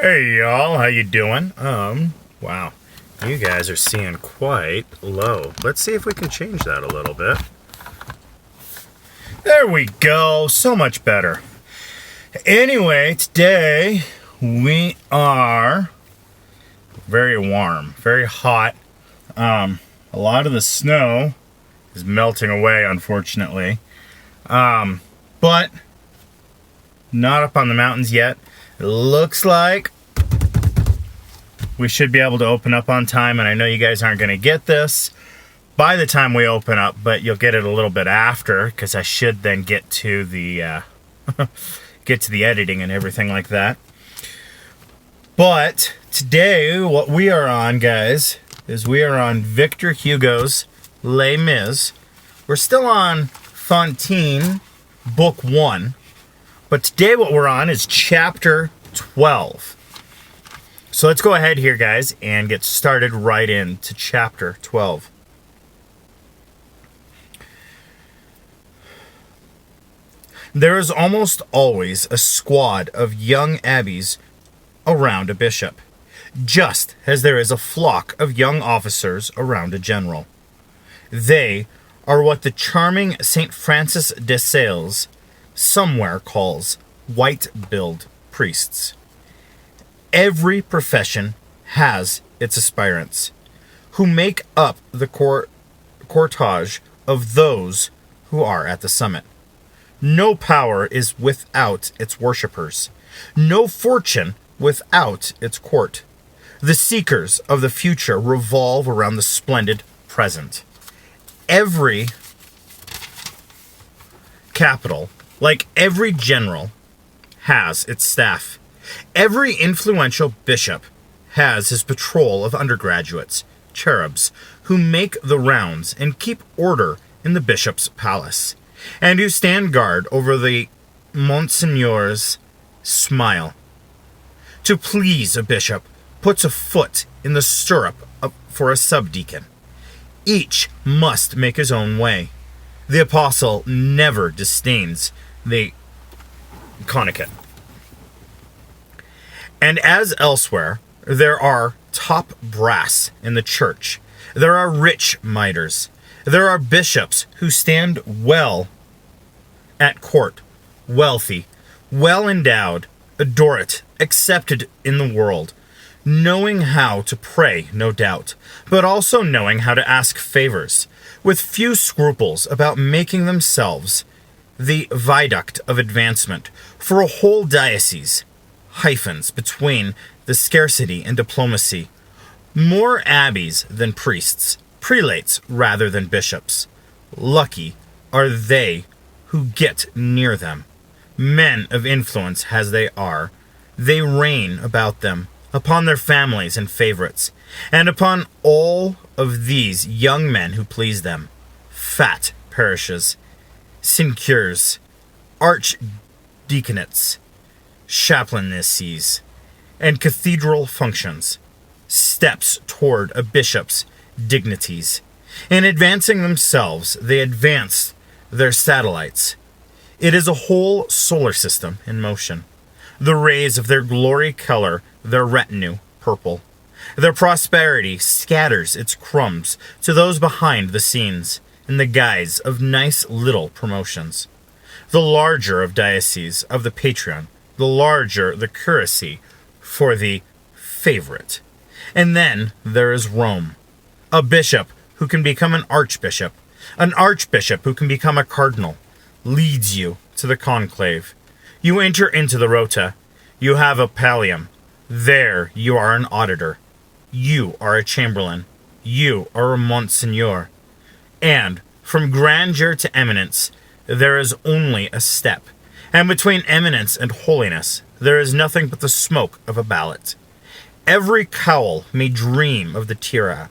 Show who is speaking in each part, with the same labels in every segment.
Speaker 1: Hey y'all, how you doing? Wow. You guys are seeing quite low. Let's see if we can change that a little bit. There we go. So much better. Anyway, today we are very warm, very hot. A lot of the snow is melting away, unfortunately. But not up on the mountains yet. It looks like we should be able to open up on time, and I know you guys aren't going to get this by the time we open up, but you'll get it a little bit after, because I should then get to the get to the editing and everything like that. But today, what we are on, guys, is we are on Victor Hugo's Les Mis. We're still on Fantine, Book 1. But today what we're on is Chapter 12. So let's go ahead here, guys, and get started right into Chapter 12. There is almost always a squad of young abbeys around a bishop, just as there is a flock of young officers around a general. They are what the charming St. Francis de Sales somewhere calls white-billed priests. Every profession has its aspirants, who make up the cortege of those who are at the summit. No power is without its worshippers, no fortune without its court. The seekers of the future revolve around the splendid present. Every capital, like every general, has its staff. Every influential bishop has his patrol of undergraduates, cherubs, who make the rounds and keep order in the bishop's palace, and who stand guard over the Monsignor's smile. To please a bishop puts a foot in the stirrup for a subdeacon. Each must make his own way. The apostle never disdains the connicate. And as elsewhere, there are top brass in the church. There are rich miters. There are bishops who stand well at court, wealthy, well endowed, adored, accepted in the world, knowing how to pray, no doubt, but also knowing how to ask favors, with few scruples about making themselves the viaduct of advancement for a whole diocese, hyphens between the scarcity and diplomacy. More abbeys than priests, prelates rather than bishops. Lucky are they who get near them. Men of influence as they are, they reign about them, upon their families and favorites, and upon all of these young men who please them. Fat parishes, sinecures, archdeaconates, chaplaincies, and cathedral functions, steps toward a bishop's dignities. In advancing themselves, they advance their satellites. It is a whole solar system in motion. The rays of their glory color their retinue purple. Their prosperity scatters its crumbs to those behind the scenes in the guise of nice little promotions. The larger of dioceses of the patron, the larger the curacy for the favorite. And then there is Rome, a bishop who can become an archbishop who can become a cardinal, leads you to the conclave. You enter into the rota. You have a pallium. There you are an auditor. You are a chamberlain. You are a monsignor. And from grandeur to eminence, there is only a step. And between eminence and holiness, there is nothing but the smoke of a ballot. Every cowl may dream of the tira.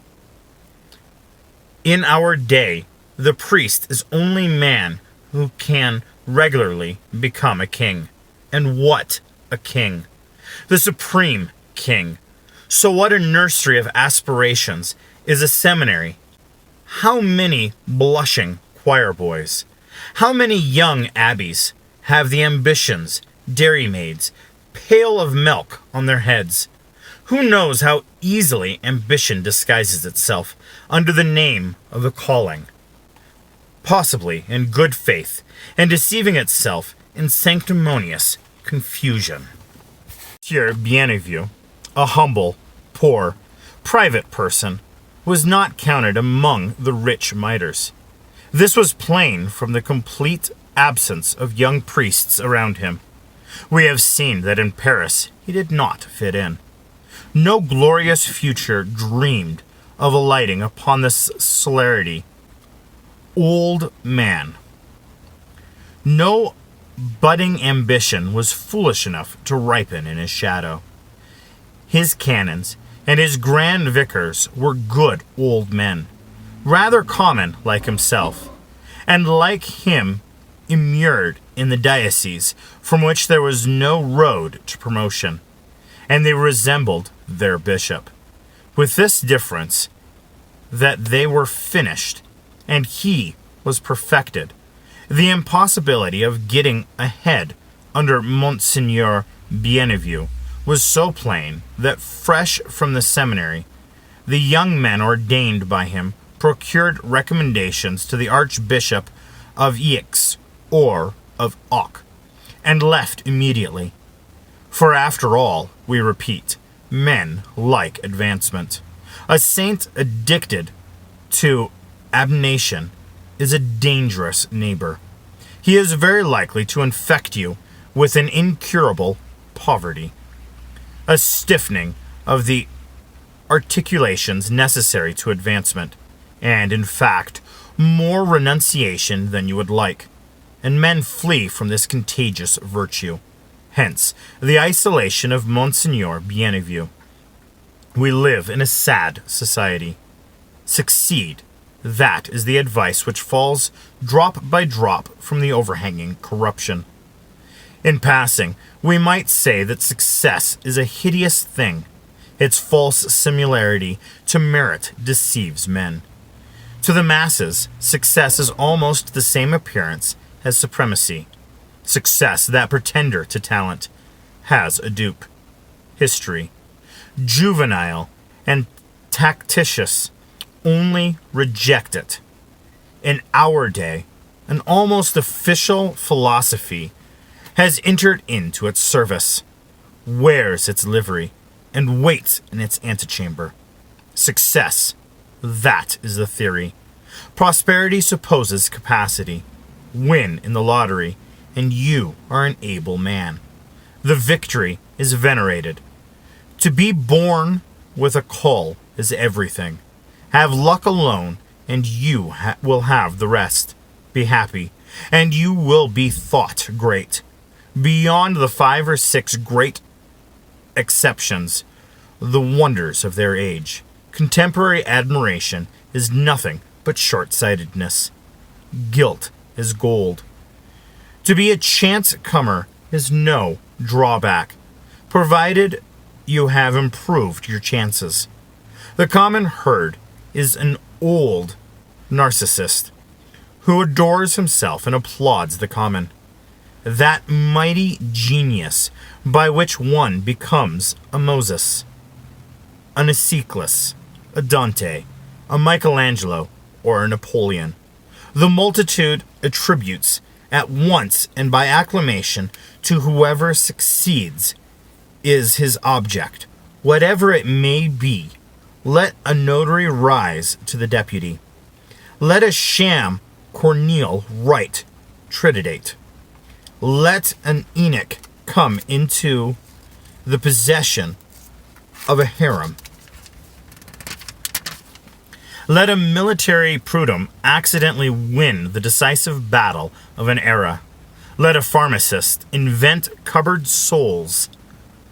Speaker 1: In our day, the priest is only man who can regularly become a king. And what a king! The supreme king. So what a nursery of aspirations is a seminary. How many blushing choir boys, how many young abbeys have the ambitions, dairymaids, pail of milk on their heads. Who knows how easily ambition disguises itself under the name of a calling? Possibly in good faith, and deceiving itself in sanctimonious confusion. Monsieur Bienvenu, a humble, poor, private person, was not counted among the rich miters. This was plain from the complete absence of young priests around him. We have seen that in Paris he did not fit in. No glorious future dreamed of alighting upon this celerity. Old man. No budding ambition was foolish enough to ripen in his shadow. His canons and his grand vicars were good old men, rather common like himself, and like him immured in the diocese from which there was no road to promotion, and they resembled their bishop, with this difference, that they were finished, and he was perfected. The impossibility of getting ahead under Monseigneur Bienvenu was so plain that fresh from the seminary, the young men ordained by him procured recommendations to the Archbishop of Aix or of Auch, and left immediately. For after all, we repeat, men like advancement. A saint addicted to abnegation is a dangerous neighbor. He is very likely to infect you with an incurable poverty, a stiffening of the articulations necessary to advancement, and, in fact, more renunciation than you would like, and men flee from this contagious virtue. Hence, the isolation of Monseigneur Bienvenu. We live in a sad society. Succeed. That is the advice which falls drop by drop from the overhanging corruption. In passing, we might say that success is a hideous thing. Its false similarity to merit deceives men. To the masses, success is almost the same appearance as supremacy. Success, that pretender to talent, has a dupe. History, juvenile and tactitious, only reject it. In our day, an almost official philosophy has entered into its service, wears its livery, and waits in its antechamber. Success, that is the theory. Prosperity supposes capacity. Win in the lottery, and you are an able man. The victory is venerated. To be born with a call is everything. Have luck alone, and you will have the rest. Be happy, and you will be thought great. Beyond the 5 or 6 great exceptions, the wonders of their age, contemporary admiration is nothing but short-sightedness. Guilt is gold. To be a chance comer is no drawback, provided you have improved your chances. The common herd is an old narcissist who adores himself and applauds the common. That mighty genius by which one becomes a Moses, an Aeschylus, a Dante, a Michelangelo, or a Napoleon. The multitude attributes at once and by acclamation to whoever succeeds is his object, whatever it may be. Let a notary rise to the deputy. Let a sham Corneille write Trinidate. Let an eunuch come into the possession of a harem. Let a military prud'homme accidentally win the decisive battle of an era. Let a pharmacist invent cupboard soles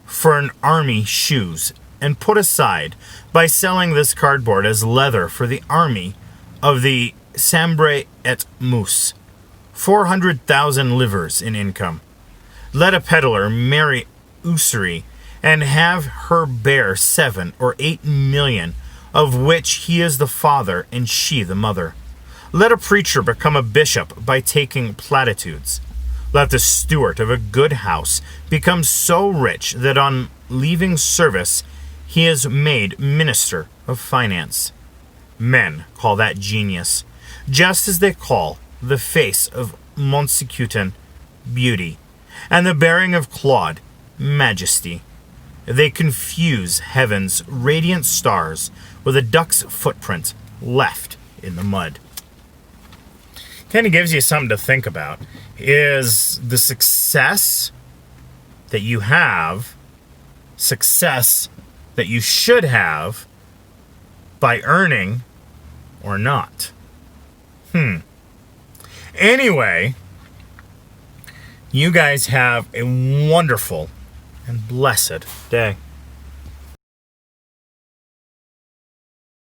Speaker 1: for an army shoes, and put aside by selling this cardboard as leather for the army of the Sambre et Mousse, 400,000 livres in income. Let a peddler marry usury and have her bear 7 or 8 million, of which he is the father and she the mother. Let a preacher become a bishop by taking platitudes. Let the steward of a good house become so rich that on leaving service he is made minister of finance. Men call that genius, just as they call the face of Montsecutin beauty, and the bearing of Claude majesty. They confuse heaven's radiant stars with a duck's footprint left in the mud. Kind of gives you something to think about. Is the success that you have success that you should have by earning or not? Anyway, you guys have a wonderful and blessed day.